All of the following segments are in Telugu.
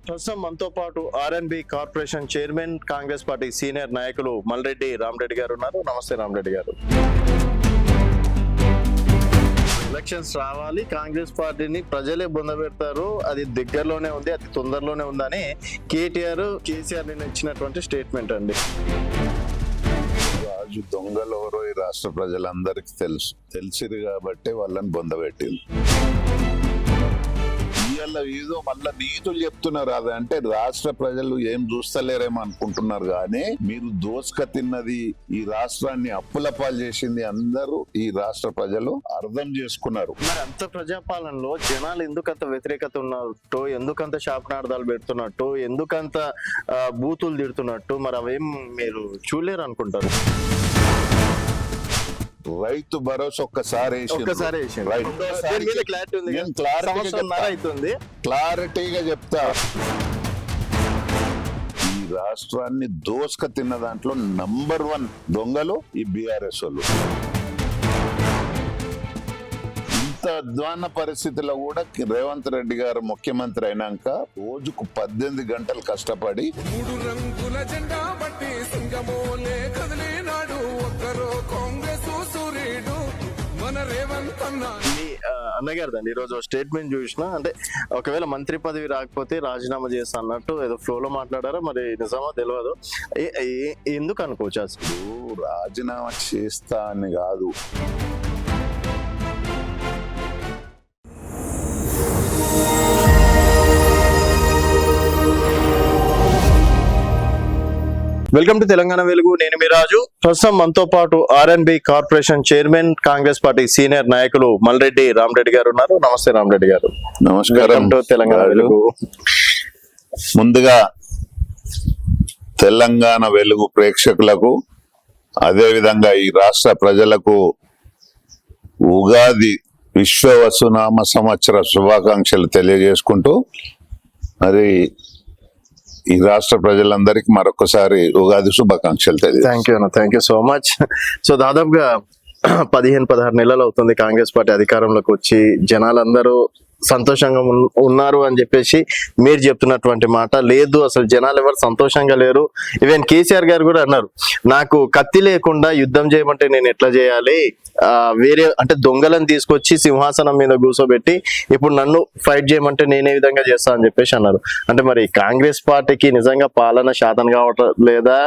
ప్రస్తుతం మనతో పాటు RNB corporation chairman Congress party senior నాయకులు మల్రెడ్డి రామరెడ్డి గారు ఉన్నారు. నమస్తే రామరెడ్డి గారు. ఎలక్షన్స్ రావాలి, కాంగ్రెస్ పార్టీని ప్రజలే బొందబెడతారు, అది దగ్గరలోనే ఉంది, అది తొందరలోనే ఉందని కేసీఆర్ నిన్న ఇచ్చినటువంటి స్టేట్మెంట్ అండి. రాజు దొంగలెవరో ఈ రాష్ట్ర ప్రజలందరికీ తెలిసిరు కాబట్టి వాళ్ళని బొందబెట్టింది. ఇవాళ ఏదో మళ్ళా నీతులు చెప్తున్నారు. అదంటే రాష్ట్ర ప్రజలు ఏం చూస్తలేరేమో అనుకుంటున్నారు, కానీ మీరు దోసుక తిన్నది, ఈ రాష్ట్రాన్ని అప్పుల పాలు చేసింది అందరూ ఈ రాష్ట్ర ప్రజలు అర్థం చేసుకున్నారు. మరి అంత ప్రజాపాలనలో జనాలు ఎందుకంత వ్యతిరేకత ఉన్నట్టు, ఎందుకంత శాపనార్థాలు పెడుతున్నట్టు, ఎందుకంత బూతులు తిడుతున్నట్టు, మరి అవేం మీరు చూడలేరు అనుకుంటారు. రైతు భరోసా ఒక్కసారి క్లారిటీగా చెప్తా. ఈ రాష్ట్రాన్ని దోసుక తిన్న దాంట్లో నంబర్ 1 దొంగలు ఈ బీఆర్ఎస్ వాళ్ళు. ఇంత అధ్వాన పరిస్థితిలో కూడా రేవంత్ రెడ్డి గారు ముఖ్యమంత్రి అయినాక రోజుకు 18 గంటలు కష్టపడి 3 రంగుల జెండా బట్టి సింగమోలే కదిలినాడు ఒక్కరో కాంగ్రెస్ సూర్యుడు మన రేవంత్ అన్న. అన్నగారిదండి ఈరోజు స్టేట్మెంట్ చూసిన, అంటే ఒకవేళ మంత్రి పదవి రాకపోతే రాజీనామా చేస్తా అన్నట్టు ఏదో ఫ్లోలో మాట్లాడారా, మరి నిజమా తెలియదు. ఎందుకు అనుకోవచ్చు అసలు? రాజీనామా చేస్తా అని కాదు, వెల్కమ్ టు తెలంగాణ వెలుగు. నేను మీ రాజు. ప్రస్తుతం మనతో పాటు RNB corporation chairman Congress party senior నాయకులు మల్రెడ్డి రామరెడ్డి గారు ఉన్నారు. నమస్తే రామరెడ్డి గారు. నమస్కారం. తెలంగాణ వెలుగు. ముందుగా తెలంగాణ వెలుగు ప్రేక్షకులకు, అదే విధంగా ఈ రాష్ట్ర ప్రజలకు ఉగాది విశ్వవసునామ సంవత్సర శుభాకాంక్షలు తెలియజేసుకుంటూ, మరి ఈ రాష్ట్ర ప్రజలందరికీ మరొకసారి ఉగాది శుభాకాంక్షలు తెలియజేస్తాను. Thank you so much. So దాదాపుగా 15-16 నెలలు అవుతుంది కాంగ్రెస్ పార్టీ అధికారంలోకి వచ్చి. జనాలందరూ సంతోషంగా ఉన్నారు అని చెప్పేసి మీరు చెప్తున్నటువంటి మాట లేదు. అసలు జనాలు ఎవరు సంతోషంగా లేరు. ఈవెన్ కేసీఆర్ గారు కూడా అన్నారు, నాకు కత్తి లేకుండా యుద్ధం చేయమంటే నేను ఎట్లా చేయాలి, వేరే అంటే దొంగలను తీసుకొచ్చి సింహాసనం మీద కూర్చోబెట్టి ఇప్పుడు నన్ను ఫైట్ చేయమంటే నేనే విధంగా చేస్తా అని చెప్పేసి అన్నారు. అంటే మరి కాంగ్రెస్ పార్టీకి నిజంగా పాలన శాతం కావటం లేదా,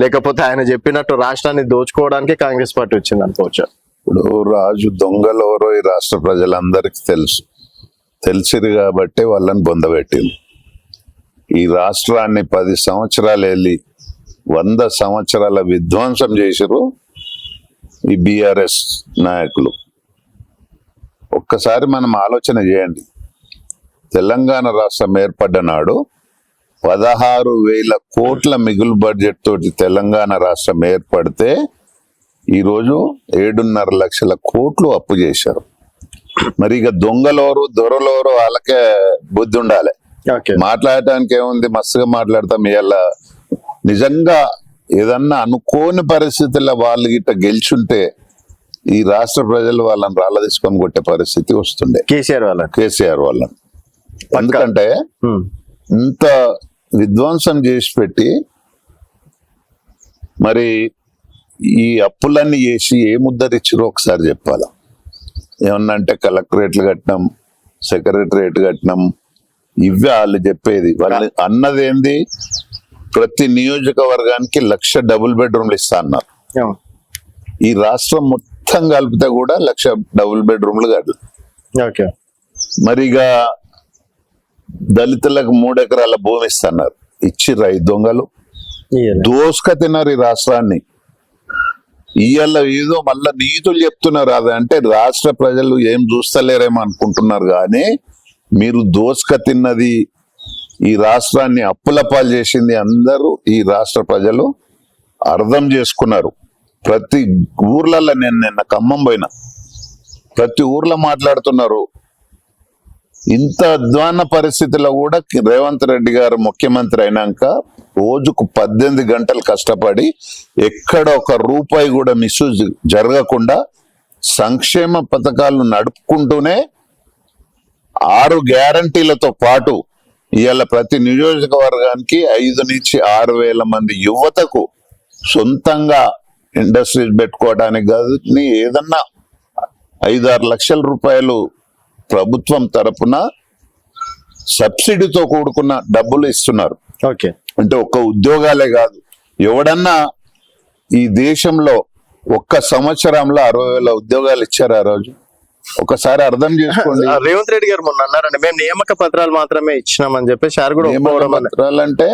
లేకపోతే ఆయన చెప్పినట్టు రాష్ట్రాన్ని దోచుకోవడానికి కాంగ్రెస్ పార్టీ వచ్చింది అనుకోవచ్చు? ఇప్పుడు రాజు దొంగలెవరో ఈ రాష్ట్ర ప్రజలందరికీ తెలిసిరు కాబట్టి వాళ్ళని బొందబెట్టింది. ఈ రాష్ట్రాన్ని 10 సంవత్సరాలు వెళ్ళి 100 సంవత్సరాల విధ్వంసం చేసిరు ఈ బీఆర్ఎస్ నాయకులు. ఒక్కసారి మనం ఆలోచన చేయండి. తెలంగాణ రాష్ట్రం ఏర్పడ్డ నాడు 16,000 కోట్ల మిగులు బడ్జెట్ తోటి తెలంగాణ రాష్ట్రం ఏర్పడితే ఈరోజు 7.5 లక్షల కోట్లు అప్పు చేశారు. మరి ఇక దొంగలోరు దొరలోరు వాళ్ళకే బుద్ధి ఉండాలి. మాట్లాడటానికి ఏముంది, మస్తుగా మాట్లాడతాం. ఇవాళ నిజంగా ఏదన్నా అనుకోని పరిస్థితుల్లో వాళ్ళు గిట్ట గెలిచుంటే ఈ రాష్ట్ర ప్రజలు వాళ్ళని రాళ్ళ తీసుకొని కొట్టే పరిస్థితి వస్తుండే కేసీఆర్ వాళ్ళని. ఎందుకంటే ఇంత విధ్వంసం చేసి పెట్టి మరి ఈ అప్పులన్నీ చేసి ఏ ముద్దరిచ్చిరో ఒకసారి చెప్పాలా. ఏమన్నా అంటే కలెక్టరేట్లు కట్టినాం, సెక్రటరేట్ కట్టినాం, ఇవే వాళ్ళు చెప్పేది. వాళ్ళు అన్నది ఏంది, ప్రతి నియోజకవర్గానికి 1,00,000 డబుల్ బెడ్రూమ్లు ఇస్తా అన్నారు. ఈ రాష్ట్రం మొత్తం కలిపితే కూడా 1,00,000 డబుల్ బెడ్రూమ్లు కాదు. మరి ఇక దళితులకు 3 ఎకరాల భూమి ఇస్తున్నారు. ఇచ్చిర్రు ఈ దొంగలు, దోసుక తిన్నారు ఈ రాష్ట్రాన్ని. ఇవాళ ఏదో మళ్ళా నీతులు చెప్తున్నారు. అదంటే రాష్ట్ర ప్రజలు ఏం చూస్తలేరేమో అనుకుంటున్నారు, కానీ మీరు దోసుక తిన్నది, ఈ రాష్ట్రాన్ని అప్పుల పాలు చేసింది అందరూ ఈ రాష్ట్ర ప్రజలు అర్థం చేసుకున్నారు. ప్రతి ఊర్లలో, నేను నిన్న ఖమ్మం పోయినా, ప్రతి ఊర్లో మాట్లాడుతున్నారు. ఇంత అధ్వాన పరిస్థితిలో కూడా రేవంత్ రెడ్డి గారు ముఖ్యమంత్రి అయినాక రోజుకు 18 గంటలు కష్టపడి ఎక్కడ ఒక రూపాయి కూడా మిస్యూజ్ జరగకుండా సంక్షేమ పథకాలను నడుపుకుంటూనే 6 గ్యారంటీలతో పాటు ఇవాళ ప్రతి నియోజకవర్గానికి 5 నుంచి 6 వేల మంది యువతకు సొంతంగా ఇండస్ట్రీస్ పెట్టుకోవడానికి కానీ ఏదన్నా 5-6 లక్షల రూపాయలు ప్రభుత్వం తరపున సబ్సిడీతో కూడుకున్న డబ్బులు ఇస్తున్నారు. ఓకే. అంటే ఒక్క ఉద్యోగాలే కాదు, ఎవడన్నా ఈ దేశంలో ఒక్క సంవత్సరంలో 60,000 ఉద్యోగాలు ఇచ్చారు ఆ రోజు. ఒకసారి అర్థం చేసుకోండి. రేవంత్ రెడ్డి గారు మొన్న అన్నారండి, మేము నియామక పత్రాలు మాత్రమే ఇచ్చినామని చెప్పేసి సార్ కూడా పత్రాలు అంటే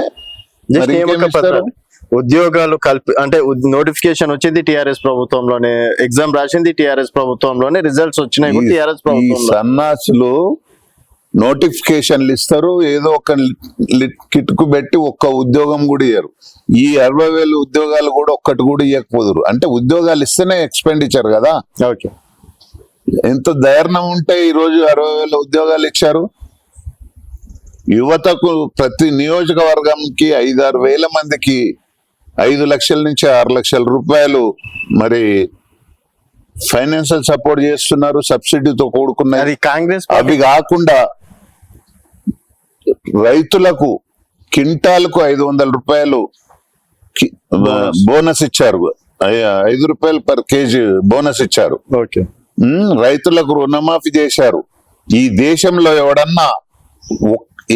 జస్ట్ నియామక పత్రాలు, ఉద్యోగాలు అంటే నోటిఫికేషన్ వచ్చింది టిఆర్ఎస్ ప్రభుత్వంలోనే, ఎగ్జామ్ రాసింది టిఆర్ఎస్ ప్రభుత్వంలోనే, రిజల్ట్స్ వచ్చినాయి టిఆర్ఎస్ ప్రభుత్వంలో. సన్నాసులు నోటిఫికేషన్లు ఇస్తారు, ఏదో ఒక కిట్కు పెట్టి ఒక్క ఉద్యోగం కూడా ఇయ్యరు. ఈ 60,000 ఉద్యోగాలు కూడా ఒక్కటి కూడా ఇవ్వకపోదురు. అంటే ఉద్యోగాలు ఇస్తేనే ఎక్స్పెండిచర్ కదా. ఓకే. ఎంత ధైర్యం ఉంటే ఈ రోజు 60,000 ఉద్యోగాలు ఇచ్చారు. యువతకు ప్రతి నియోజకవర్గంకి 5-6 వేల మందికి 5 లక్షల నుంచి 6 లక్షల రూపాయలు మరి ఫైనాన్షియల్ సపోర్ట్ చేస్తున్నారు, సబ్సిడీతో కూడుకున్నది. కాంగ్రెస్ అవి కాకుండా రైతులకు క్వింటాల్కు 500 రూపాయలు బోనస్ ఇచ్చారు, 5 రూపాయలు పర్ కేజీ బోనస్ ఇచ్చారు. ఓకే. రైతులకు రుణమాఫీ చేశారు. ఈ దేశంలో ఎవడన్నా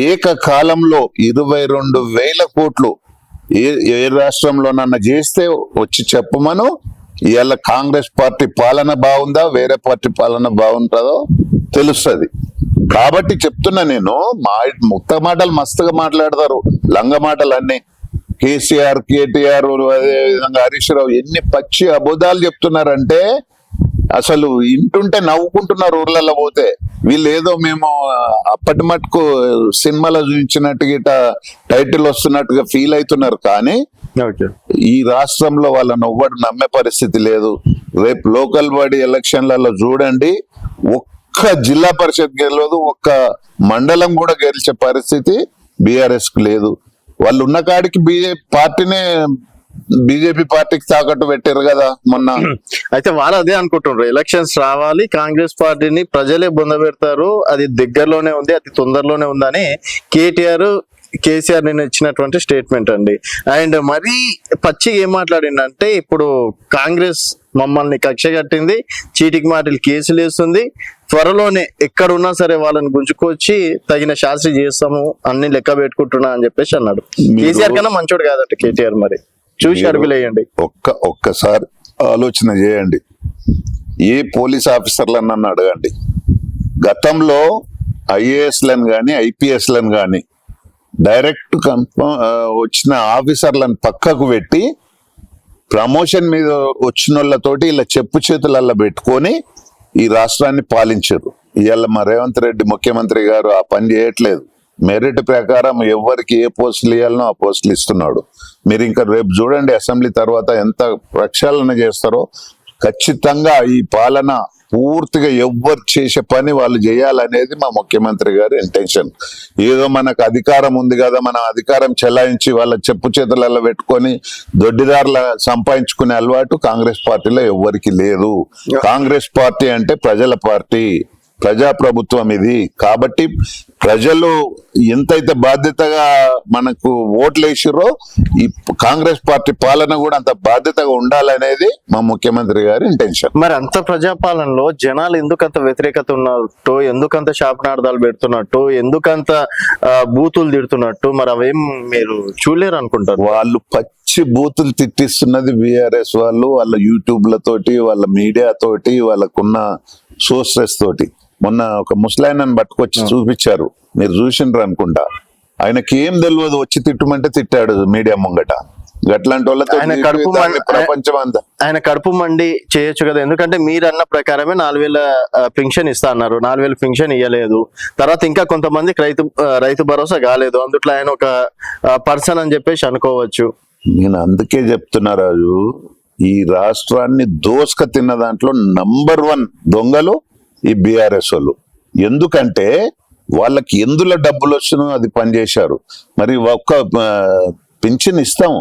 ఏకకాలంలో 22,000 కోట్లు ఏ రాష్ట్రంలోనన్నా చేస్తే వచ్చి చెప్పమను. ఇవాళ కాంగ్రెస్ పార్టీ పాలన బాగుందా, వేరే పార్టీ పాలన బాగుంటుందో తెలుస్తుంది. కాబట్టి చెప్తున్నా నేను, ముక్త మాటలు మస్తుగా మాట్లాడతారు, లంగ మాటలు అన్ని. కేసీఆర్, కేటీఆర్, అదే విధంగా హరీష్ రావు ఎన్ని పచ్చి అబద్ధాలు చెప్తున్నారంటే అసలు ఇంటుంటే నవ్వుకుంటున్నారు ఊర్లలో పోతే. వీళ్ళు ఏదో మేము అప్పటి మటుకు సినిమాలో చూపించినట్టుగా టైటిల్ వస్తున్నట్టుగా ఫీల్ అవుతున్నారు. కానీ ఈ రాష్ట్రంలో వాళ్ళని ఎవ్వడు నమ్మే పరిస్థితి లేదు. రేపు లోకల్ బాడీ ఎలక్షన్లలో చూడండి, ఒక్క జిల్లా పరిషత్ గెలవదు, ఒక్క మండలం కూడా గెలిచే పరిస్థితి బీఆర్ఎస్ కు లేదు. వాళ్ళు ఉన్న కాడికి బీజేపీ పార్టీకి తాకట్టు పెట్టారు కదా మొన్న. అయితే వాళ్ళు అదే అనుకుంటున్నారు, ఎలక్షన్స్ రావాలి, కాంగ్రెస్ పార్టీని ప్రజలే బొందబెడతారు, అది దగ్గరలోనే ఉంది, అది తొందరలోనే ఉందని కేసీఆర్ నిన్న ఇచ్చినటువంటి స్టేట్మెంట్ అండి. అండ్ మరీ పచ్చిగా ఏం మాట్లాడిందంటే, ఇప్పుడు కాంగ్రెస్ మమ్మల్ని కక్ష కట్టింది, చీటికి మాటలు కేసులు వేస్తుంది, త్వరలోనే ఎక్కడున్నా సరే వాళ్ళని గుంజుకొచ్చి తగిన శాస్త్రి చేస్తాము, అన్ని లెక్క పెట్టుకుంటున్నా అని చెప్పేసి అన్నాడు. కేసీఆర్ కన్నా మంచోడు కాదట కేటీఆర్, మరి చూసి అడుగులేయండి. ఒక్కసారి ఆలోచన చేయండి. ఏ పోలీస్ ఆఫీసర్లను నన్ను అడగండి, గతంలో ఐఏఎస్లను కానీ ఐపీఎస్లను కానీ డైరెక్ట్ వచ్చిన ఆఫీసర్లను పక్కకు పెట్టి ప్రమోషన్ మీద వచ్చిన వాళ్ళతోటి ఇలా చెప్పు చేతులల్లో పెట్టుకొని ఈ రాష్ట్రాన్ని పాలించారు. ఇవాళ మా రేవంత్ రెడ్డి ముఖ్యమంత్రి గారు ఆ పని చేయట్లేదు. మెరిట్ ప్రకారం ఎవరికి ఏ పోస్టులు ఇవ్వాలనో ఆ పోస్టులు ఇస్తున్నాడు. మీరు ఇంకా రేపు చూడండి అసెంబ్లీ తర్వాత ఎంత ప్రక్షాళన చేస్తారో. ఖచ్చితంగా ఈ పాలన పూర్తిగా ఎవ్వరు చేసే పని వాళ్ళు చేయాలనేది మా ముఖ్యమంత్రి గారి ఇంటెన్షన్. ఏదో మనకు అధికారం ఉంది కదా, మన అధికారం చెలాయించి వాళ్ళ చెప్పు చేతులలో పెట్టుకొని దొడ్డిదారుల సంపాదించుకునే అలవాటు కాంగ్రెస్ పార్టీలో ఎవ్వరికి లేదు. కాంగ్రెస్ పార్టీ అంటే ప్రజల పార్టీ, ప్రజాప్రభుత్వం ఇది. కాబట్టి ప్రజలు ఎంతైతే బాధ్యతగా మనకు ఓట్లు వేసిరో ఈ కాంగ్రెస్ పార్టీ పాలన కూడా అంత బాధ్యతగా ఉండాలనేది మా ముఖ్యమంత్రి గారి ఇంటెన్షన్. మరి అంత ప్రజాపాలనలో జనాలు ఎందుకంత వ్యతిరేకత ఉన్నట్టు, ఎందుకంత శాపనార్థాలు పెడుతున్నట్టు, ఎందుకంత బూతులు తిడుతున్నట్టు, మరి అవేం మీరు చూడలేరు అనుకుంటారు? వాళ్ళు పచ్చి బూతులు తిట్టిస్తున్నది బీఆర్ఎస్ వాళ్ళు, వాళ్ళ యూట్యూబ్లతోటి, వాళ్ళ మీడియా తోటి, వాళ్ళకున్న సోర్సెస్ తోటి. మొన్న ఒక ముసలాయనని పట్టుకొచ్చి చూపించారు, మీరు చూసిండ్రు అనుకుంటా. ఆయనకి ఏం తెలియదు, వచ్చి తిట్టుమంటే తిట్టాడు మీడియా ముంగట. అట్లాంటి వాళ్ళతో ప్రపంచం అంతా ఆయన కడుపు మండి చేయొచ్చు కదా. ఎందుకంటే మీరు అన్న ప్రకారమే 4,000 పింఛన్ ఇస్తా అన్నారు, 4,000 పింఛన్ ఇవ్వలేదు. తర్వాత ఇంకా కొంతమందికి రైతు భరోసా కాలేదు, అందుట్లో ఆయన ఒక పర్సన్ అని చెప్పేసి అనుకోవచ్చు. నేను అందుకే చెప్తున్నా రాజు, ఈ రాష్ట్రాన్ని దోసుక తిన్న దాంట్లో నంబర్ 1 దొంగలు ఈ బీఆర్ఎస్ వాళ్ళు. ఎందుకంటే వాళ్ళకి ఎందులో డబ్బులు వచ్చినో అది పనిచేశారు. మరి ఒక్క పింఛన్ ఇస్తాం,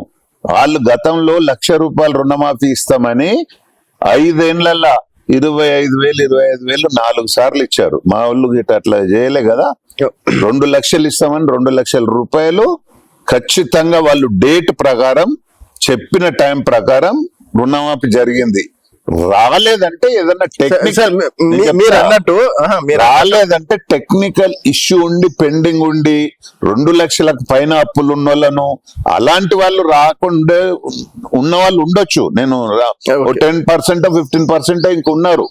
వాళ్ళు గతంలో 1,00,000 రూపాయలు రుణమాఫీ ఇస్తామని 5 ఏళ్లలో 25,000 4 సార్లు ఇచ్చారు. మా వాళ్ళు గిట్ట అట్లా చేయలే కదా. 2 లక్షలు ఇస్తామని 2 లక్షల రూపాయలు ఖచ్చితంగా వాళ్ళు డేట్ ప్రకారం చెప్పిన టైం ప్రకారం రుణమాఫీ జరిగింది. రాలేదంటే ఏదన్నా టెక్నికల్ మీరు అన్నట్టు రాలేదంటే టెక్నికల్ ఇష్యూ ఉండి పెండింగ్ ఉండి 2 లక్షలకు పైన అప్పులు ఉన్న వాళ్ళను అలాంటి వాళ్ళు రాకుండా ఉన్న వాళ్ళు ఉండొచ్చు. నేను 10% 15% ఇంక ఉన్నారు.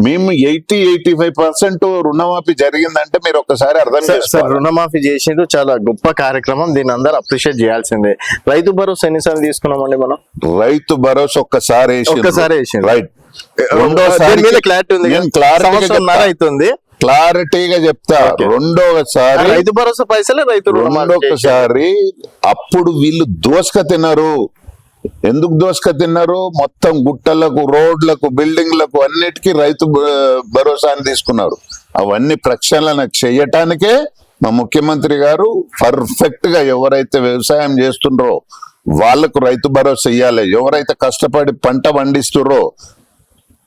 మేము 80-85% రుణమాఫీ జరిగిందంటే మీరు ఒక్కసారి అర్థం చేసుకోవాలి. రుణమాఫీ చేసిండ్రు, చాలా గొప్ప కార్యక్రమం, దీన్ని అందరూ అప్రిషియేట్ చేయాల్సిందే. రైతు భరోసా ఎన్నిసార్లు తీసుకున్నామండి మనం? రైతు భరోసా ఒక్కసారి రైట్, రెండోసారి క్లారిటీ ఉంది, అవుతుంది క్లారిటీగా చెప్తా. రెండోసారి రైతు భరోసా పైసలే రైతు రెండోసారి అప్పుడు వీళ్ళు దోసుక తిన్నారు. ఎందుకు దోసుక తిన్నారు? మొత్తం గుట్టలకు, రోడ్లకు, బిల్డింగ్లకు అన్నిటికీ రైతు భరోసాని తీసుకున్నారు. అవన్నీ ప్రక్షాళన చేయటానికే మా ముఖ్యమంత్రి గారు పర్ఫెక్ట్ గా ఎవరైతే వ్యవసాయం చేస్తుండ్రో వాళ్లకు రైతు భరోసా ఇవ్వాలి. ఎవరైతే కష్టపడి పంట పండిస్తుర్రో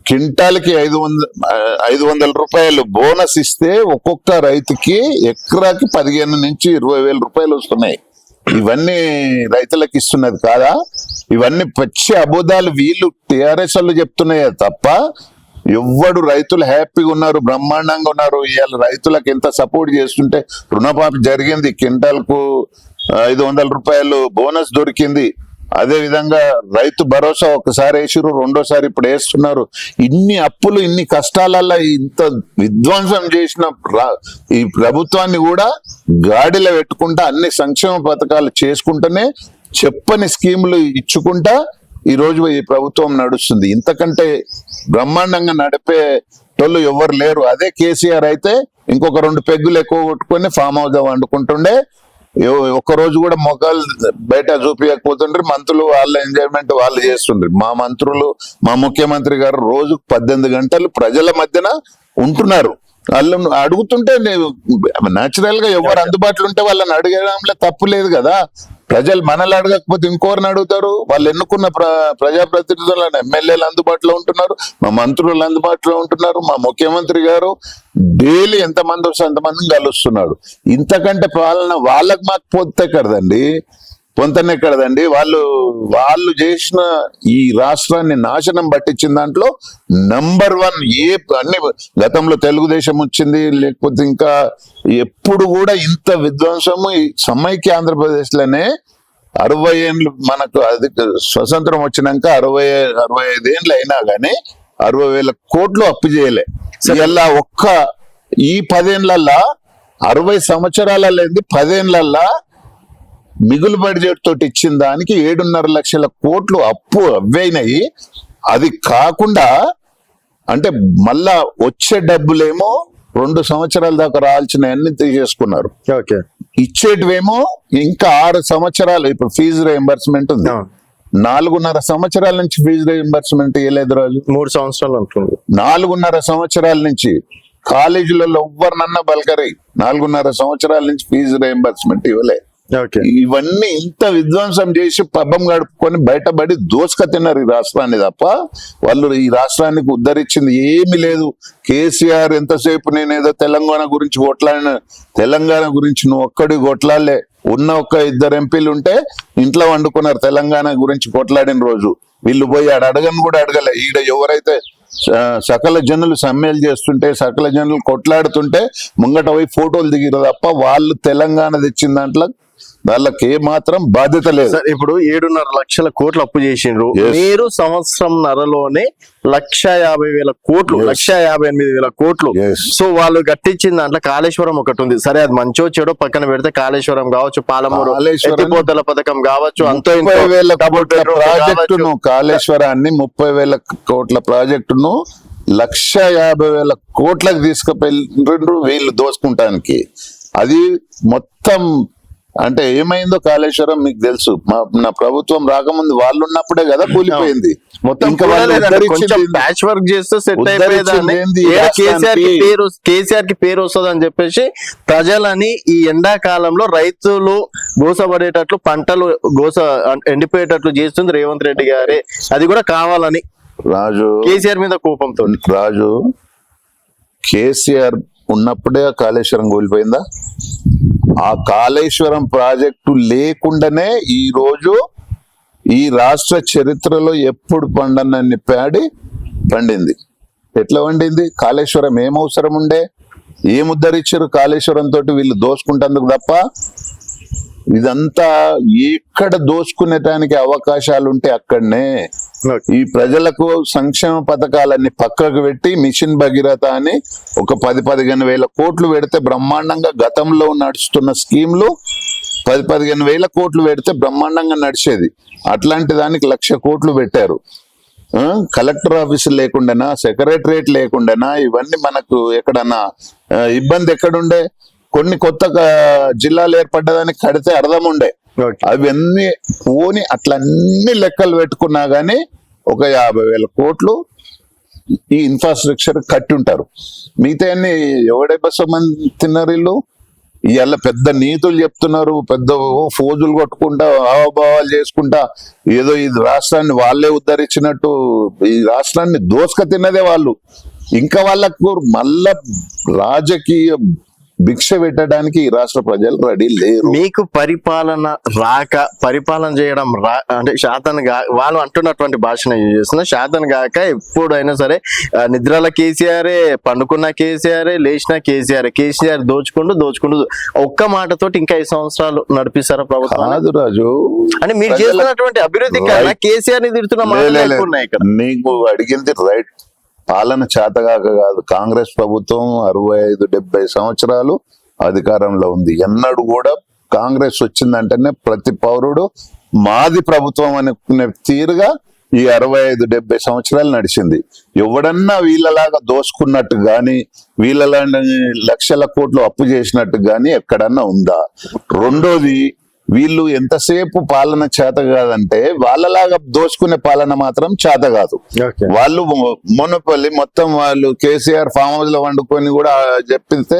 క్వింటాల్కి 500 రూపాయలు బోనస్ ఇస్తే ఒక్కొక్క రైతుకి ఎకరాకి 15 నుంచి 20,000 రూపాయలు వస్తున్నాయి. ఇవన్నీ రైతులకు ఇస్తున్నది కాదా? ఇవన్నీ పచ్చి అబద్ధాలు వీళ్ళు టిఆర్ఎస్ వాళ్ళు చెప్తున్నాయే తప్ప ఎవ్వడు రైతులు హ్యాపీగా ఉన్నారు, బ్రహ్మాండంగా ఉన్నారు. ఇవాళ రైతులకు ఎంత సపోర్ట్ చేస్తుంటే రుణమాఫీ జరిగింది, క్వింటాల్కు 500 రూపాయలు బోనస్ దొరికింది. అదే విధంగా రైతు భరోసా ఒకసారి వేసిరు, రెండోసారి ఇప్పుడు వేస్తున్నారు. ఇన్ని అప్పులు, ఇన్ని కష్టాలల్లో ఇంత విధ్వంసం చేసిన ఈ ప్రభుత్వాన్ని కూడా గాడిలో పెట్టుకుంటా అన్ని సంక్షేమ పథకాలు చేసుకుంటూనే చెప్పని స్కీములు ఇచ్చుకుంటా ఈ రోజు ఈ ప్రభుత్వం నడుస్తుంది. ఇంతకంటే బ్రహ్మాండంగా నడిపేటోళ్ళు ఎవరు లేరు. అదే కేసీఆర్ అయితే ఇంకొక 2 పెగ్గులు ఎక్కువ కొట్టుకొని ఫామ్ హౌస్ వండుకుంటుండే. ఒక్కరోజు కూడా మొక్కలు బయట చూపించకపోతుండ్రి. మంత్రులు వాళ్ళ ఎంజాయ్మెంట్ వాళ్ళు చేస్తుండ్రి. మా మంత్రులు, మా ముఖ్యమంత్రి గారు రోజుకు 18 గంటలు ప్రజల మధ్యన ఉంటున్నారు. వాళ్ళని అడుగుతుంటే న్యాచురల్ గా ఎవరు అందుబాటులో ఉంటే వాళ్ళని అడగడంలో తప్పు లేదు కదా. ప్రజలు మనల్ని అడగకపోతే ఇంకోరిని అడుగుతారు. వాళ్ళు ఎన్నుకున్న ప్రజాప్రతినిధులను, ఎమ్మెల్యేలు అందుబాటులో ఉంటున్నారు, మా మంత్రులు అందుబాటులో ఉంటున్నారు. మా ముఖ్యమంత్రి గారు డైలీ ఎంతమంది వస్తే అంతమందిని కలుస్తున్నాడు. ఇంతకంటే పాలన వాళ్ళకి మాకు పొంతనే కదండి. వాళ్ళు చేసిన ఈ రాష్ట్రాన్ని నాశనం పట్టించిన దాంట్లో నంబర్ 1 అన్ని గతంలో తెలుగుదేశం వచ్చింది, లేకపోతే ఇంకా ఎప్పుడు కూడా ఇంత విధ్వంసము ఈ సమైక్య ఆంధ్రప్రదేశ్ లోనే 60 ఏళ్ళు మనకు అది స్వతంత్రం వచ్చినాక 65 ఏళ్ళు అయినా గానీ 60,000 కోట్లు అప్పు చేయలే. ఇలా ఈ 10 ఏళ్లల్లా 60 సంవత్సరాల లేని 10 ఏళ్లల్లా మిగులు బడ్జెట్ తోటి ఇచ్చిన దానికి 7.5 లక్షల కోట్లు అప్పు అవ్వైనాయి. అది కాకుండా అంటే మళ్ళా వచ్చే డబ్బులేమో 2 సంవత్సరాల దాకా రావాల్సిన అన్ని తీసేసుకున్నారు. ఇచ్చేటివేమో ఇంకా 6 సంవత్సరాలు. ఇప్పుడు ఫీజు రియంబర్స్మెంట్ ఉంది, 4.5 సంవత్సరాల నుంచి ఫీజు రియంబర్స్మెంట్ ఇవ్వలేదు రాజు. 3 సంవత్సరాలు ఉంటుంది. 4.5 సంవత్సరాల నుంచి కాలేజీలలో ఎవ్వరినన్నా బల్కరి 4.5 సంవత్సరాల నుంచి ఫీజు రియంబర్స్మెంట్ ఇవ్వలే. ఇవన్నీ ఇంత విధ్వంసం చేసి పబ్బం గడుపుకొని బయటపడి దోసుక తిన్నారు ఈ రాష్ట్రాన్ని తప్ప వాళ్ళు ఈ రాష్ట్రానికి ఉద్ధరించింది ఏమీ లేదు. కేసీఆర్ ఎంతసేపు నేనేదో తెలంగాణ గురించి కొట్లాడిన, తెలంగాణ గురించి నువ్వు ఒక్కడి కొట్లాడలే. ఉన్న 1-2 ఎంపీలు ఉంటే ఇంట్లో వండుకున్నారు తెలంగాణ గురించి కొట్లాడిన రోజు. వీళ్ళు పోయి అడగను కూడా అడగలే. ఈడ ఎవరైతే సకల జనులు సమ్మెలు చేస్తుంటే, సకల జనులు కొట్లాడుతుంటే ముంగట పోయి ఫోటోలు దిగిరు తప్ప వాళ్ళు తెలంగాణ తెచ్చిన దాంట్లో వాళ్ళకి ఏ మాత్రం బాధ్యత లేదు. ఇప్పుడు 7.5 లక్షల కోట్లు అప్పు చేసిండ్రు. మీరు సంవత్సరంన్నరలోనే 150,000 కోట్లు, 158,000 కోట్లు. సో వాళ్ళు గట్టించిన దాంట్లో కాళేశ్వరం ఒకటి ఉంది. సరే, అది మంచో చెడో పక్కన పెడితే కాళేశ్వరం కావచ్చు, పాలమూరు ఎత్తిపోతల పథకం కావచ్చు, అంతో 30,000 కోట్ల ప్రాజెక్టును, కాళేశ్వరాన్ని 30,000 కోట్ల ప్రాజెక్టును 150,000 కోట్లకు తీసుకుపోయిండ్రు వీళ్ళు దోసుకుంటానికి. అది మొత్తం అంటే ఏమైందో కాళేశ్వరం మీకు తెలుసు. నా ప్రభుత్వం రాకముందు వాళ్ళు ఉన్నప్పుడే కదా కూలిపోయింది. మొత్తం ప్యాచ్ వర్క్ చేస్తూ సెట్ అయిపోయేదాన్ని. కేసీఆర్ కి పేరు వస్తుంది అని చెప్పేసి ప్రజలని ఈ ఎండాకాలంలో రైతులు గోసపడేటట్లు, పంటలు ఎండిపోయేటట్లు చేస్తుంది రేవంత్ రెడ్డి గారే. అది కూడా కావాలని రాజు, కేసీఆర్ మీద కోపంతో. రాజు, కేసీఆర్ ఉన్నప్పుడే ఆ కాళేశ్వరం కూలిపోయిందా? ఆ కాళేశ్వరం ప్రాజెక్టు లేకుండానే ఈ రోజు ఈ రాష్ట్ర చరిత్రలో ఎప్పుడు పండనన్ని ప్యాడి పండింది. ఎట్లా పండింది? కాళేశ్వరం ఏం అవసరం ఉండే? ఏం ఉద్ధరించారు కాళేశ్వరం తోటి? వీళ్ళు దోసుకుంటందుకు తప్ప. ఇదంతా ఎక్కడ దోసుకునేటానికి అవకాశాలు ఉంటే అక్కడనే ఈ ప్రజలకు సంక్షేమ పథకాలన్నీ పక్కకు పెట్టి మిషన్ భగీరథ అని ఒక 10-15 వేల కోట్లు పెడితే బ్రహ్మాండంగా, గతంలో నడుస్తున్న స్కీమ్లు 10-15 వేల కోట్లు పెడితే బ్రహ్మాండంగా నడిచేది. అట్లాంటి దానికి 1,00,000 కోట్లు పెట్టారు. కలెక్టర్ ఆఫీసు లేకుండానా, సెక్రటరేట్ లేకుండానా, ఇవన్నీ మనకు ఎక్కడన్నా ఇబ్బంది ఎక్కడుండే? కొన్ని కొత్త జిల్లాలు ఏర్పడ్డదానికి కడితే అర్థం ఉండే. అవన్నీ పోని అట్లన్నీ లెక్కలు పెట్టుకున్నా గానీ ఒక 50,000 కోట్లు ఈ ఇన్ఫ్రాస్ట్రక్చర్ కట్టి ఉంటారు. మిగతా అన్ని ఎవడే మంది తిన్నారు వీళ్ళు. ఇవాళ పెద్ద నీతులు చెప్తున్నారు, పెద్ద ఫోజులు కొట్టుకుంటా, హావభావాలు చేసుకుంటా, ఏదో ఈ రాష్ట్రాన్ని వాళ్ళే ఉద్ధరించినట్టు ఈ రాష్ట్రాన్ని దోసుక తిన్నదే వాళ్ళు. ఇంకా వాళ్ళకు మళ్ళా రాజకీయ భిక్ష పెట్టడానికి ఈ రాష్ట్ర ప్రజలు రెడీ లేరు. మీకు పరిపాలన చేయడం అంటే శాతం వాళ్ళు అంటున్నటువంటి భాషను యూజ్ చేస్తున్నారు. శాతం కాక ఎప్పుడైనా సరే నిద్రల కేసీఆరే, పండుకున్న కేసీఆరే, లేచిన కేసీఆర్ దోచుకుంటూ ఒక్క మాటతోటి ఇంకా 5 సంవత్సరాలు నడిపిస్తారా ప్రభుత్వం? కాదు రాజు, అంటే మీరు చేస్తున్నటువంటి అభివృద్ధి కన్నా కేసీఆర్ ని తిడుతున్న మాటలు ఉన్నాయి ఇక్కడ. నీకు అడిగింది రైట్. పాలన చేతగాక కాదు. కాంగ్రెస్ ప్రభుత్వం 65-70 సంవత్సరాలు అధికారంలో ఉంది. ఎన్నడూ కూడా కాంగ్రెస్ వచ్చిందంటేనే ప్రతి పౌరుడు మాది ప్రభుత్వం అనుకునే తీరుగా ఈ 65-70 సంవత్సరాలు నడిచింది. ఎవడన్నా వీళ్ళలాగా దోసుకున్నట్టు గాని, వీళ్ళలాంటి 1,00,000 కోట్లు అప్పు చేసినట్టు గాని ఎక్కడన్నా ఉందా? రెండోది, వీళ్ళు ఎంతసేపు పాలన చేత కాదంటే వాళ్ళలాగా దోచుకునే పాలన మాత్రం చేత కాదు. వాళ్ళు మొనపల్లి మొత్తం వాళ్ళు కేసీఆర్ ఫామ్ హౌస్ లో వండుకొని కూడా చెప్పితే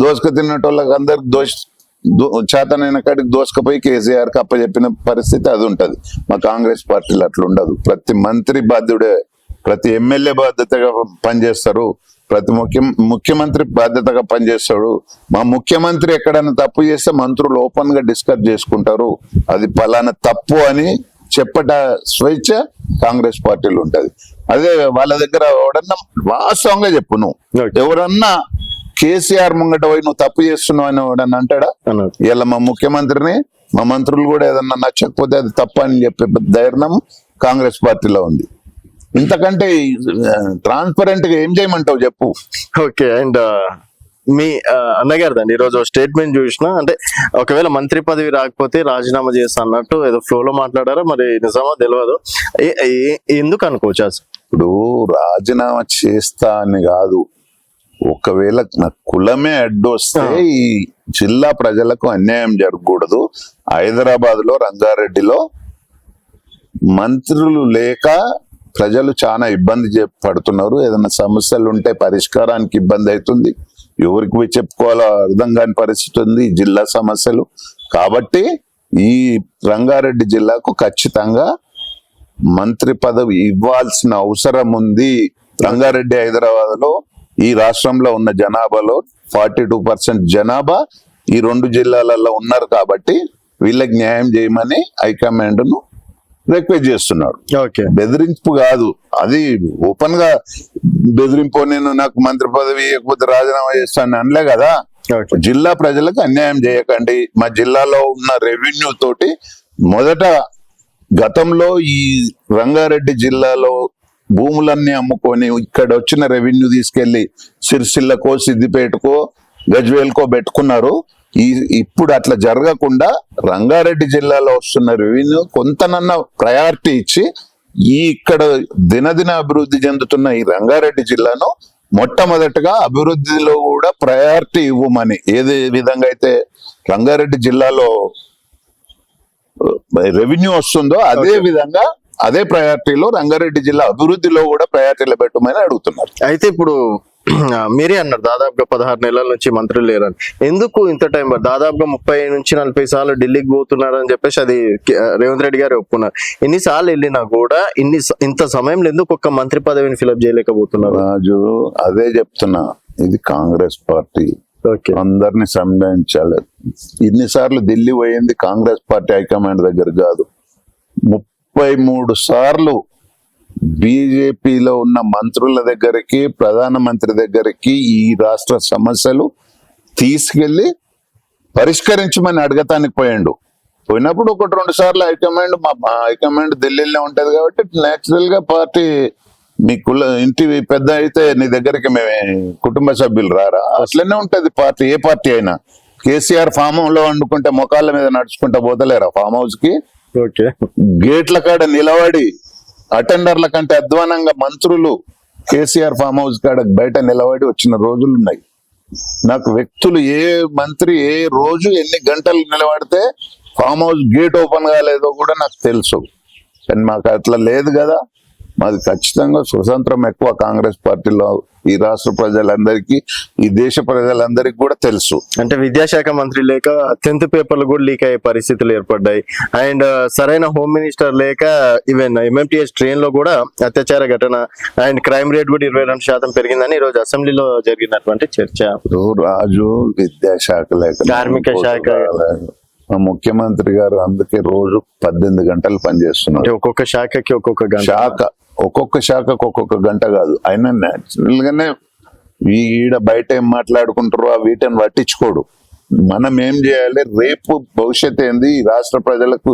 దోసుక తిన్నటోళ్ళకి అందరికి చేతనైన కాడికి దోసుకపోయి కేసీఆర్ కి అప్పచెప్పిన పరిస్థితి అది ఉంటది. మా కాంగ్రెస్ పార్టీలో అట్లా ఉండదు. ప్రతి మంత్రి బాధ్యుడే, ప్రతి ఎమ్మెల్యే బాధ్యతగా పనిచేస్తారు, ప్రతి ముఖ్యమంత్రి బాధ్యతగా పనిచేస్తాడు. మా ముఖ్యమంత్రి ఎక్కడైనా తప్పు చేస్తే మంత్రులు ఓపెన్ గా డిస్కస్ చేసుకుంటారు. అది పలానా తప్పు అని చెప్పట స్వేచ్ఛ కాంగ్రెస్ పార్టీలు ఉంటది. అదే వాళ్ళ దగ్గర ఎవడన్నా వాస్తవంగా చెప్పు, నువ్వు ఎవరన్నా కేసీఆర్ ముంగట పోయి నువ్వు తప్పు చేస్తున్నావు అని ఎవడన్నా అంటాడా? ఇలా మా ముఖ్యమంత్రిని, మా మంత్రులు కూడా ఏదన్నా నచ్చకపోతే అది తప్పు అని చెప్పే ధైర్యం కాంగ్రెస్ పార్టీలో ఉంది. ఇంతకంటే ట్రాన్స్పరెంట్ గా ఏం చేయమంటావు చెప్పు. ఓకే. అండ్ మీ అన్నగారిదండి ఈరోజు స్టేట్మెంట్ చూసిన, అంటే ఒకవేళ మంత్రి పదవి రాకపోతే రాజీనామా చేస్తా అన్నట్టు ఏదో ఫ్లోలో మాట్లాడారా, మరి నిజమా తెలియదు. ఎందుకు అనుకోవచ్చు అసలు? ఇప్పుడు రాజీనామా చేస్తా అని కాదు, ఒకవేళ నా కులమే అడ్డొస్తే ఈ జిల్లా ప్రజలకు అన్యాయం జరగకూడదు. హైదరాబాద్ లో రంగారెడ్డిలో మంత్రులు లేక ప్రజలు చాలా ఇబ్బంది పడుతున్నారు. ఏదైనా సమస్యలు ఉంటే పరిష్కారానికి ఇబ్బంది అవుతుంది. ఎవరికి పోయి చెప్పుకోవాలో అర్థం కాని పరిస్థితి ఉంది జిల్లా సమస్యలు. కాబట్టి ఈ రంగారెడ్డి జిల్లాకు ఖచ్చితంగా మంత్రి పదవి ఇవ్వాల్సిన అవసరం ఉంది. రంగారెడ్డి హైదరాబాద్ లో ఈ రాష్ట్రంలో ఉన్న జనాభాలో 42% జనాభా ఈ 2 జిల్లాలలో ఉన్నారు. కాబట్టి వీళ్ళకి న్యాయం చేయమని హైకమాండ్ ను రిక్వెస్ట్ చేస్తున్నాడు. బెదిరింపు కాదు, అది ఓపెన్ గా బెదిరింపు. నేను నాకు మంత్రి పదవి ఇవ్వకపోతే రాజీనామా చేస్తాను అనలే కదా. జిల్లా ప్రజలకు అన్యాయం చేయకండి. మా జిల్లాలో ఉన్న రెవెన్యూ తోటి మొదట గతంలో ఈ రంగారెడ్డి జిల్లాలో భూములన్నీ అమ్ముకొని ఇక్కడ వచ్చిన రెవెన్యూ తీసుకెళ్లి సిరిసిల్లకో, సిద్దిపేటకో, గజ్వేల్కో పెట్టుకున్నారు. ఇప్పుడు అట్లా జరగకుండా రంగారెడ్డి జిల్లాలో వస్తున్న రెవెన్యూ కొంతనన్నా ప్రయారిటీ ఇచ్చి ఇక్కడ దినదిన అభివృద్ధి చెందుతున్న ఈ రంగారెడ్డి జిల్లాను మొట్టమొదటిగా అభివృద్ధిలో కూడా ప్రయారిటీ ఇవ్వమని, ఏది విధంగా అయితే రంగారెడ్డి జిల్లాలో రెవెన్యూ వస్తుందో అదే విధంగా అదే ప్రయారిటీలో రంగారెడ్డి జిల్లా అభివృద్ధిలో కూడా ప్రయారిటీలో పెట్టమని అడుగుతున్నారు. అయితే ఇప్పుడు మీరే అన్నారు దాదాపుగా 16 నెలల నుంచి మంత్రులు లేరని. ఎందుకు ఇంత టైం? దాదాపుగా 30 నుంచి 40 సార్లు ఢిల్లీకి పోతున్నారు అని చెప్పేసి అది రేవంత్ రెడ్డి గారు ఒప్పుకున్నారు. ఎన్నిసార్లు వెళ్ళినా కూడా ఇంత సమయంలో ఎందుకు ఒక్క మంత్రి పదవిని ఫిలప్ చేయలేకపోతున్నారు? రాజు, అదే చెప్తున్నా. ఇది కాంగ్రెస్ పార్టీ ఓకే అందరిని సంధానించాలి. ఇన్నిసార్లు ఢిల్లీ పోయింది కాంగ్రెస్ పార్టీ హైకమాండ్ దగ్గర కాదు, 33 సార్లు బీజేపీలో ఉన్న మంత్రుల దగ్గరికి, ప్రధానమంత్రి దగ్గరికి ఈ రాష్ట్ర సమస్యలు తీసుకెళ్లి పరిష్కరించమని అడగటానికి పోయినప్పుడు 1-2 సార్లు హైకమాండ్ మా హైకమాండ్ ఢిల్లీలో ఉంటది కాబట్టి నేచురల్ గా పార్టీ మీ ఇంటి పెద్ద అయితే నీ దగ్గరికి మేమే కుటుంబ సభ్యులు రారా, అట్లనే ఉంటది పార్టీ, ఏ పార్టీ అయినా. కేసీఆర్ ఫామ్ హౌస్ లో వండుకుంటే మొకాళ్ళ మీద నడుచుకుంటా పోతలేరా ఫామ్ హౌస్ కి? ఓకే గేట్ల కాడ నిలబడి అటెండర్ల కంటే అధ్వానంగా మంత్రులు కేసీఆర్ ఫామ్ హౌస్ కాడ బయట నిలబడి వచ్చిన రోజులు ఉన్నాయి. నాకు వ్యక్తులు ఏ మంత్రి ఏ రోజు ఎన్ని గంటలు నిలబడితే ఫామ్ హౌస్ గేట్ ఓపెన్ కాలేదో కూడా నాకు తెలుసు. కానీ మాకు అట్లా లేదు కదా. మాది ఖచ్చితంగా స్వతంత్రం ఎక్కువ కాంగ్రెస్ పార్టీలో. ఈ రాష్ట్ర ప్రజలందరికీ, ఈ దేశ ప్రజలందరికీ కూడా తెలుసు. అంటే విద్యాశాఖ మంత్రి లేక 10th పేపర్లు కూడా లీక్ అయ్యే పరిస్థితులు ఏర్పడ్డాయి. అండ్ సరైన హోమ్ మినిస్టర్ లేక ఈవెన్ MMTS ట్రైన్ లో కూడా అత్యాచార ఘటన అండ్ క్రైమ్ రేట్ కూడా 22% పెరిగిందని ఈ రోజు అసెంబ్లీలో జరిగినటువంటి చర్చ. ఇప్పుడు రాజు విద్యాశాఖ లేక కార్మిక శాఖ. మా ముఖ్యమంత్రి గారు అందుకే రోజు 18 గంటలు పనిచేస్తున్నారు. అంటే ఒక్కొక్క శాఖకి ఒక్కొక్క గంట. ఒక్కొక్క శాఖకు ఒక్కొక్క గంట కాదు. అయినా న్యాచురల్ గానే ఈడ బయట ఏం మాట్లాడుకుంటారో వీటిని పట్టించుకోడు. మనం ఏం చేయాలి, రేపు భవిష్యత్ ఏంది, ఈ రాష్ట్ర ప్రజలకు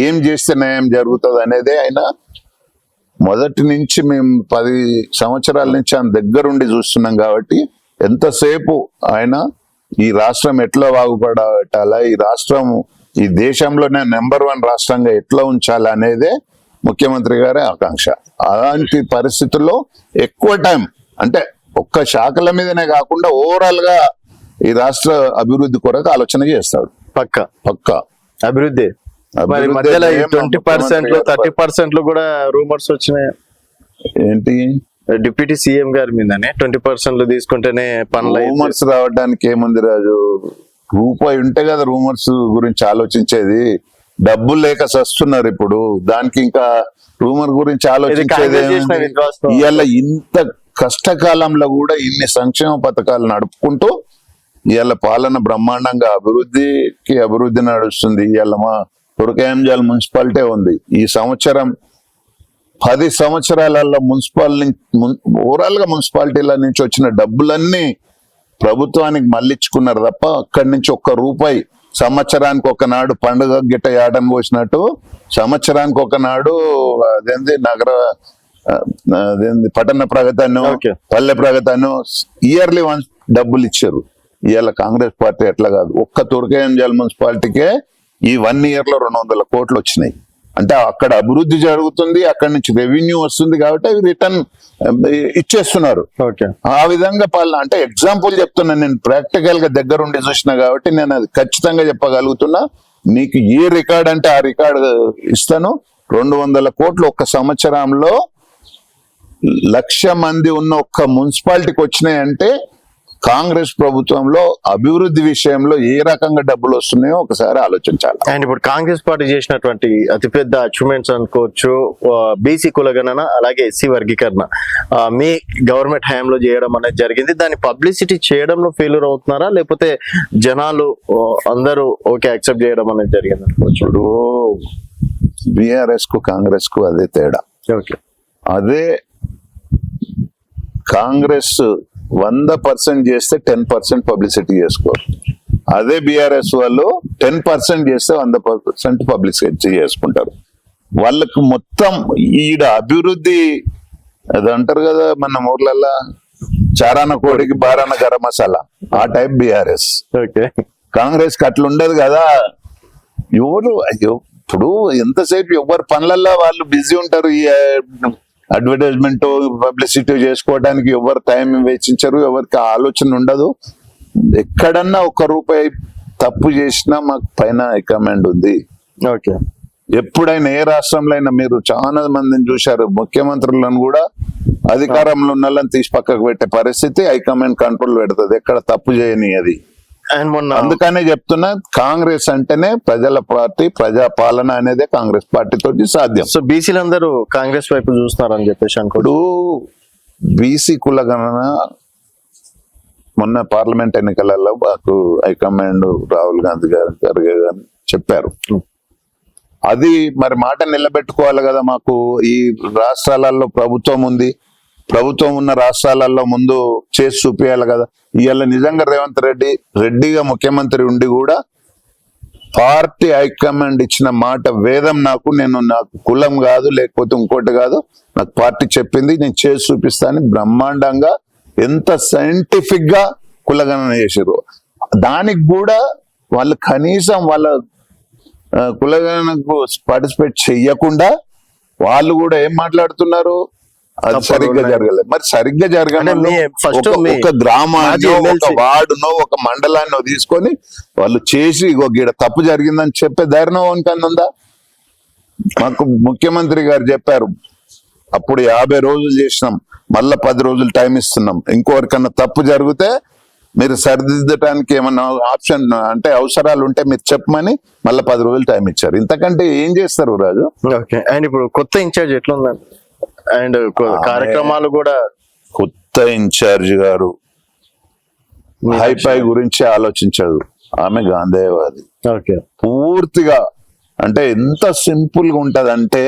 ఏం చేస్తే న్యాయం జరుగుతుంది అనేదే ఆయన మొదటి నుంచి మేము 10 సంవత్సరాల నుంచి ఆయన దగ్గరుండి చూస్తున్నాం కాబట్టి ఎంతసేపు ఆయన ఈ రాష్ట్రం ఎట్లా బాగుపడాలా, ఈ రాష్ట్రం ఈ దేశంలోనే నెంబర్ 1 రాష్ట్రంగా ఎట్లా ఉంచాలి అనేదే ముఖ్యమంత్రి గారి ఆకాంక్ష. అలాంటి పరిస్థితుల్లో ఎక్కువ టైం అంటే ఒక్క శాఖల మీదనే కాకుండా ఓవరాల్ గా ఈ రాష్ట్ర అభివృద్ధి కొరకు ఆలోచన చేస్తాడు. పక్క అభివృద్ధి. మరి మధ్యలో 20% 30% కూడా రూమర్స్ వచ్చినాయి. ఏంటి? డిప్యూటీ సీఎం గారి మీదనే 20% తీసుకుంటేనే పనులు. రూమర్స్ రావడానికి ఏముంది రాజు, రూపాయి ఉంటే కదా రూమర్స్ గురించి ఆలోచించేది. డబ్బులు లేక సస్తున్నారు ఇప్పుడు, దానికి ఇంకా రూమర్ గురించి ఆలోచించేది. ఇవాళ ఇంత కష్టకాలంలో కూడా ఇన్ని సంక్షేమ పథకాలు నడుపుకుంటూ ఇవాళ పాలన బ్రహ్మాండంగా అభివృద్ధి నడుస్తుంది. ఇవాళ మా తురకాయంజాల్ మున్సిపాలిటీ ఉంది. ఈ సంవత్సరం 10 సంవత్సరాలలో ఓవరాల్ గా మున్సిపాలిటీల నుంచి వచ్చిన డబ్బులన్నీ ప్రభుత్వానికి మళ్ళించుకున్నారు తప్ప అక్కడి నుంచి ఒక్క రూపాయి, సంవత్సరానికి ఒకనాడు పండుగ గిట్ట యాడని పోసినట్టు సంవత్సరానికి ఒకనాడు అదేంది పట్టణ ప్రగతి అను పల్లె ప్రగతి అను ఇయర్లీ వన్స్ డబ్బులు ఇచ్చారు. ఇవాళ కాంగ్రెస్ పార్టీ ఎట్లా కాదు, ఒక్క తురకాయంజాల్ మున్సిపాలిటీకే ఈ 1 year లో 200 కోట్లు వచ్చినాయి. అంటే అక్కడ అభివృద్ధి జరుగుతుంది, అక్కడి నుంచి రెవెన్యూ వస్తుంది కాబట్టి అవి రిటర్న్ ఇచ్చేస్తున్నారు. ఆ విధంగా పాలన. అంటే ఎగ్జాంపుల్ చెప్తున్నా, నేను ప్రాక్టికల్ గా దగ్గరుండి చూసినా కాబట్టి నేను అది ఖచ్చితంగా చెప్పగలుగుతున్నా. నీకు ఏ రికార్డ్ అంటే ఆ రికార్డు ఇస్తాను. 200 కోట్లు ఒక్క సంవత్సరంలో 1,00,000 మంది ఉన్న ఒక్క మున్సిపాలిటీకి వచ్చినాయంటే కాంగ్రెస్ ప్రభుత్వంలో అభివృద్ధి విషయంలో ఏ రకంగా డబ్బులు వస్తున్నాయో ఒకసారి ఆలోచించాలి. అండ్ ఇప్పుడు కాంగ్రెస్ పార్టీ చేసినటువంటి అతిపెద్ద అచీవ్మెంట్స్ అనుకోవచ్చు, బీసీ కులగణన అలాగే ఎస్సీ వర్గీకరణ మీ గవర్నమెంట్ హయాంలో చేయడం అనేది జరిగింది. దాన్ని పబ్లిసిటీ చేయడంలో ఫెయిల్యూర్ అవుతున్నారా, లేకపోతే జనాలు అందరూ ఓకే యాక్సెప్ట్ చేయడం అనేది జరిగింది అనుకోవచ్చు? ఇప్పుడు బీఆర్ఎస్ కు కాంగ్రెస్ కు అదే తేడా. అదే కాంగ్రెస్ 100% చేస్తే 10% పబ్లిసిటీ చేసుకోరు. అదే బీఆర్ఎస్ వాళ్ళు 10% చేస్తే 100% పబ్లిసిటీ చేసుకుంటారు. వాళ్ళకు మొత్తం ఈడ అభివృద్ధి అది అంటారు కదా మన ఊర్లల్లో, చారాన కోడికి బారాన గరం మసాలా, ఆ టైప్ బీఆర్ఎస్. కాంగ్రెస్ కి అట్లా ఉండదు కదా. ఎవరు ఇప్పుడు ఎంతసేపు ఎవరి పనులల్లో వాళ్ళు బిజీ ఉంటారు. ఈ అడ్వర్టైజ్మెంట్ పబ్లిసిటీ చేసుకోవడానికి ఎవరు టైం వెచ్చించరు, ఎవరికి ఆలోచన ఉండదు. ఎక్కడన్నా 1 రూపాయి తప్పు చేసినా మాకు పైన హైకమాండ్ ఉంది. ఎప్పుడైనా ఏ రాష్ట్రంలో అయినా మీరు చాలా మందిని చూశారు, ముఖ్యమంత్రులను కూడా అధికారంలో ఉన్న వాళ్ళని తీసి పక్కకు పెట్టే పరిస్థితి హైకమాండ్ కంట్రోల్ పెడుతుంది, ఎక్కడ తప్పు చేయని. అది అందుకనే చెప్తున్నా, కాంగ్రెస్ అంటేనే ప్రజల పార్టీ, ప్రజా పాలన అనేదే కాంగ్రెస్ పార్టీ తోటి సాధ్యం. సో బీసీలందరూ కాంగ్రెస్ వైపు చూస్తున్నారని చెప్పేసి అనుకోడు. బీసీ కులగణన మొన్న పార్లమెంట్ ఎన్నికలలో మాకు హైకమాండ్ రాహుల్ గాంధీ గారు ఖర్గే గారు చెప్పారు. అది మరి మాట నిలబెట్టుకోవాలి కదా. మాకు ఈ రాష్ట్రాలలో ప్రభుత్వం ఉంది, ప్రభుత్వం ఉన్న రాష్ట్రాలలో ముందు చేసి చూపించాలి కదా. ఇవాళ నిజంగా రేవంత్ రెడ్డిగా ముఖ్యమంత్రి ఉండి కూడా పార్టీ హైకమాండ్ ఇచ్చిన మాట వేదం. నాకు కులం కాదు, లేకపోతే ఇంకోటి కాదు, నాకు పార్టీ చెప్పింది, నేను చేసి చూపిస్తాను. బ్రహ్మాండంగా ఎంత సైంటిఫిక్ గా కులగణన చేసారు. దానికి కూడా వాళ్ళు కనీసం వాళ్ళ కులగణనకు పార్టిసిపేట్ చెయ్యకుండా వాళ్ళు కూడా ఏం మాట్లాడుతున్నారు, అది సరిగ్గా జరగలేదు. మరి సరిగ్గా జరగాలి. ఒక గ్రామాన్ని, ఒక వార్డునో, ఒక మండలాన్ని తీసుకొని వాళ్ళు చేసి గీడ తప్పు జరిగిందని చెప్పే ధైర్యం ఎవరికన్నా ఉందా? మాకు ముఖ్యమంత్రి గారు చెప్పారు, అప్పుడు 50 రోజులు చేసినాం, మళ్ళా 10 రోజులు టైం ఇస్తున్నాం. ఇంకోరికన్నా తప్పు జరిగితే మీరు సరిదిద్దటానికి ఏమన్నా ఆప్షన్ అంటే అవసరాలు ఉంటే మీరు చెప్పమని మళ్ళీ 10 రోజులు టైం ఇచ్చారు. ఇంతకంటే ఏం చేస్తారు రాజు? ఓకే. అండ్ ఇప్పుడు కొత్త ఇన్ఛార్జ్ ఎట్లా ఉందండి? అండ్ కార్యక్రమాలు కూడా కొత్త ఇన్ఛార్జ్ గారు హైపై గురించి ఆలోచించదు. ఆమె గాంధేయవాది. ఓకే. పూర్తిగా అంటే ఎంత సింపుల్ గా ఉంటదంటే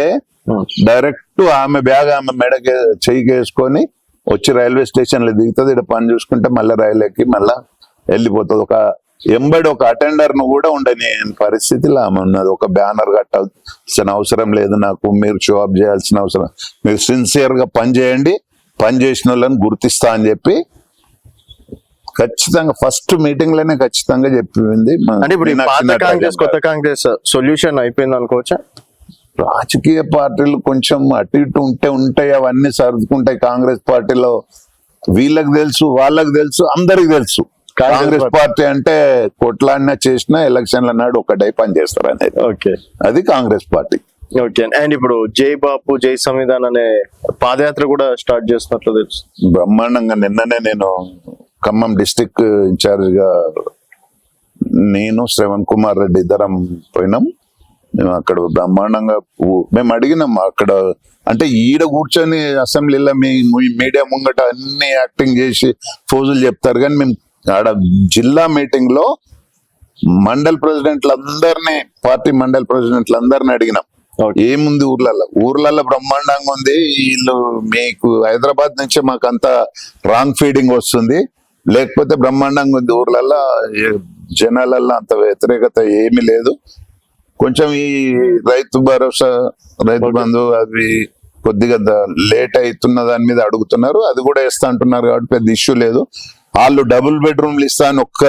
డైరెక్ట్ ఆమె బ్యాగ్ ఆమె మెడకి చెయ్యికేసుకొని వచ్చి రైల్వే స్టేషన్ లో దిగుతుంది, ఇక్కడ పని చూసుకుంటే మళ్ళీ రైలు ఎక్కి మళ్ళా వెళ్ళిపోతుంది. ఒక అటెండర్ ను కూడా ఉండని పరిస్థితిలో ఆమె ఉన్నది. ఒక బ్యానర్ కట్టాల్సిన అవసరం లేదు నాకు, మీరు షో అప్ చేయాల్సిన అవసరం, మీరు సిన్సియర్ గా పని చేయండి, పని చేసిన వాళ్ళని గుర్తిస్తా అని చెప్పి ఖచ్చితంగా ఫస్ట్ మీటింగ్ లోనే ఖచ్చితంగా చెప్పింది. అంటే ఇప్పుడు కొత్త కాంగ్రెస్ సొల్యూషన్ అయిపోయింది అనుకోవచ్చా? రాజకీయ పార్టీలు కొంచెం అటు ఇటు ఉంటాయి, అవన్నీ సర్దుకుంటాయి. కాంగ్రెస్ పార్టీలో వీళ్ళకి తెలుసు, వాళ్ళకి తెలుసు, అందరికి తెలుసు. కాంగ్రెస్ పార్టీ అంటే కొట్లాడినా చేసినా ఎలక్షన్ల నాడు ఒకటై పని చేస్తారు అనేది. ఓకే, అది కాంగ్రెస్ పార్టీ. ఓకే. అండ్ ఇప్పుడు జై బాపు జై సంవిధాన్ అనే పాదయాత్ర కూడా స్టార్ట్ చేస్తున్నట్లు తెలుసు. బ్రహ్మాండంగా నిన్ననే నేను ఖమ్మం డిస్టిక్ ఇన్ఛార్జ్ గా నేను శ్రవణ్ కుమార్ రెడ్డి ఇద్దరం పోయినాం. మేము అక్కడ బ్రహ్మాండంగా మేము అడిగినాం. అక్కడ అంటే ఈడ కూర్చొని అసెంబ్లీలో మీ మీడియా ముంగట అన్ని యాక్టింగ్ చేసి ఫోజులు చెప్తారు, కానీ మేము ఆడ జిల్లా మీటింగ్ లో మండల్ ప్రెసిడెంట్లందరినీ, పార్టీ మండల్ ప్రెసిడెంట్లందరినీ అడిగినాం ఏముంది ఊర్లలో బ్రహ్మాండంగా ఉంది, వీళ్ళు మీకు హైదరాబాద్ నుంచే మాకు అంత రాంగ్ ఫీడింగ్ వస్తుంది, లేకపోతే బ్రహ్మాండంగా ఉంది ఊర్లలో, జనాలల్లో అంత వ్యతిరేకత ఏమీ లేదు. కొంచెం ఈ రైతు భరోసా, రైతు బంధు అవి కొద్దిగా లేట్ అవుతున్న దాని మీద అడుగుతున్నారు, అది కూడా ఇస్తా అంటున్నారు కాబట్టి పెద్ద ఇష్యూ లేదు. వాళ్ళు డబుల్ బెడ్రూమ్లు ఇస్తా అని ఒక్క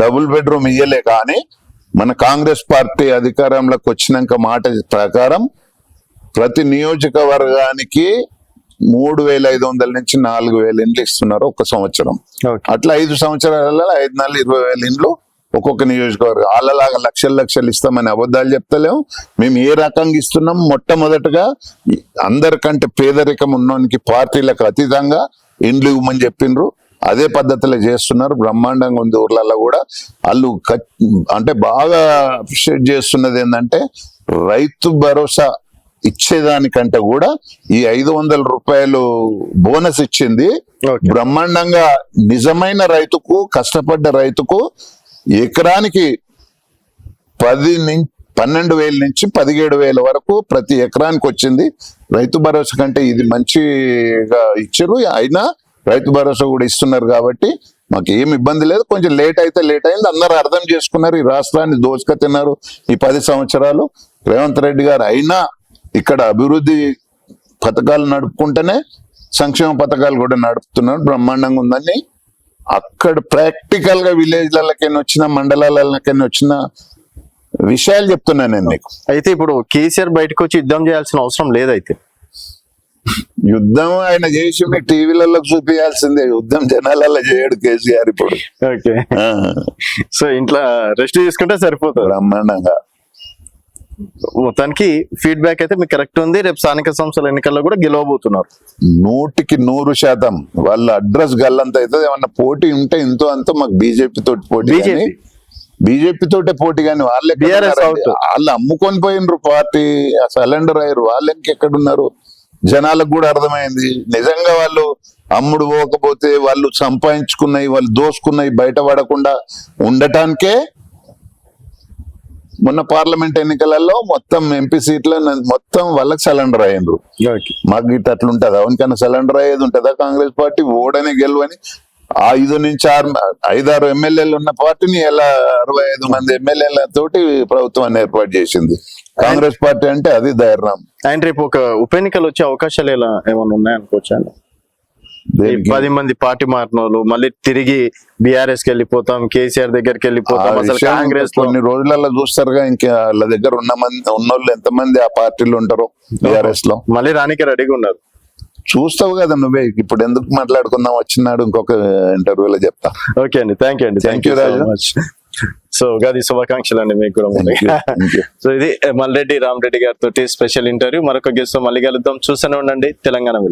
డబుల్ బెడ్రూమ్ ఇయ్యలే, కానీ మన కాంగ్రెస్ పార్టీ అధికారంలోకి వచ్చినాక మాట ప్రకారం ప్రతి నియోజకవర్గానికి 3,500 నుంచి 4,000 ఇండ్లు ఇస్తున్నారు ఒక సంవత్సరం. అట్లా 5 సంవత్సరాలలో 5 నెలలు 20,000 ఇండ్లు ఒక్కొక్క నియోజకవర్గం. వాళ్ళలాగా లక్షలు ఇస్తామని అబద్ధాలు చెప్తలేము. మేము ఏ రకంగా ఇస్తున్నాం, మొట్టమొదటగా అందరికంటే పేదరికం ఉన్నోనికి పార్టీలకు అతీతంగా ఇండ్లు ఇవ్వమని చెప్పిండ్రు. అదే పద్ధతిలో చేస్తున్నారు. బ్రహ్మాండంగా ఉంది ఊర్లలో కూడా. వాళ్ళు అంటే బాగా అప్రిషియేట్ చేస్తున్నది ఏంటంటే రైతు భరోసా ఇచ్చేదానికంటే కూడా ఈ 500 రూపాయలు బోనస్ ఇచ్చింది బ్రహ్మాండంగా. నిజమైన రైతుకు, కష్టపడ్డ రైతుకు ఎకరానికి 12,000 నుంచి 17,000 వరకు ప్రతి ఎకరానికి వచ్చింది. రైతు భరోసా కంటే ఇది మంచిగా ఇచ్చారు. అయినా రైతు భరోసా కూడా ఇస్తున్నారు కాబట్టి మాకు ఏం ఇబ్బంది లేదు. కొంచెం లేట్ అయింది, అందరూ అర్థం చేసుకున్నారు. ఈ రాష్ట్రాన్ని దోచుక తిన్నారు ఈ 10 సంవత్సరాలు. రేవంత్ రెడ్డి గారు అయినా ఇక్కడ అభివృద్ధి పథకాలు నడుపుకుంటేనే సంక్షేమ పథకాలు కూడా నడుపుతున్నారు. బ్రహ్మాండంగా ఉందని అక్కడ ప్రాక్టికల్ గా విలేజ్లకైనా వచ్చిన, మండలాలకైనా వచ్చిన విషయాలు చెప్తున్నా నేను నీకు. అయితే ఇప్పుడు కేసీఆర్ బయటకు వచ్చి యుద్ధం చేయాల్సిన అవసరం లేదైతే. యుద్ధం ఆయన చేసి మీకు టీవీలలో చూపించాల్సిందే. యుద్ధం జనాలలో చేయడు కేసీఆర్ ఇప్పుడు. ఓకే, సో ఇంట్లో రెస్ట్ తీసుకుంటే సరిపోతుంది. బ్రహ్మాండంగా మొత్తానికి ఫీడ్బ్యాక్ అయితే మీకు కరెక్ట్ ఉంది. రేపు స్థానిక సంస్థల ఎన్నికల్లో కూడా గెలవబోతున్నారు. 100% వాళ్ళ అడ్రస్ గల్లంత అవుతుంది. ఏమన్నా పోటీ ఉంటే ఎంతో అంత మాకు బీజేపీ తోటి పోటీ, బీజేపీ తోటే పోటీ, కానీ వాళ్ళు అమ్ముకొని పోయినరు పార్టీ, సరెండర్ అయ్యారు. వాళ్ళు ఎక్కడున్నారు జనాలకు కూడా అర్థమైంది. నిజంగా వాళ్ళు అమ్ముడు పోకపోతే వాళ్ళు సంపాదించుకున్నవి వాళ్ళు దోసుకున్నవి బయటపడకుండా ఉండటానికే మొన్న పార్లమెంట్ ఎన్నికలలో మొత్తం ఎంపీ సీట్లు మొత్తం వాళ్ళకి సరెండర్ అయ్యిండ్రు. ఓకే. మాకు ఇట్లా అట్లుంటదా? అవునికన్నా సరెండర్ అయ్యేది ఉంటుందా? కాంగ్రెస్ పార్టీ ఓడని గెలువని 5 నుంచి 6 ఎమ్మెల్యేలు ఉన్న పార్టీని ఎలా 65 మంది ఎమ్మెల్యేల తోటి ప్రభుత్వాన్ని ఏర్పాటు చేసింది. కాంగ్రెస్ పార్టీ అంటే అది ధైర్యం. అండ్ రేపు ఒక ఉప ఎన్నికలు వచ్చే అవకాశాలు ఎలా ఏమైనా ఉన్నాయనుకోవచ్చా? దేనికి? 10 మంది పార్టీ మారిన వాళ్ళు మళ్ళీ తిరిగి బీఆర్ఎస్ కి వెళ్ళిపోతాం, కేసీఆర్ దగ్గరికి వెళ్ళిపోతాం, ఆ అసలు విషయం కాంగ్రెస్ లో కొన్ని రోజులలో చూస్తారుగా. ఇంకా వాళ్ళ దగ్గర ఉన్నోళ్ళు ఎంతమంది ఆ పార్టీలో ఉంటారో బీఆర్ఎస్ లో మళ్ళీ రానికి రెడీగా ఉన్నారు. చూస్తావు కదా నువ్వే. ఇప్పుడు ఎందుకు మాట్లాడుకుందాం, వచ్చినాడు ఇంకొక ఇంటర్వ్యూలో చెప్తా. ఓకే అండి, థ్యాంక్ యూ అండి. Thank you, Raju. So Ugadi శుభాకాంక్షలు అండి మీకు కూడా. Thank you. సో ఇది మల్రెడ్డి రామరెడ్డి గారితో స్పెషల్ ఇంటర్వ్యూ. మరొక గెస్ట్ తో మళ్ళీ కలుద్దాం. చూస్తూనే ఉండండి తెలంగాణ.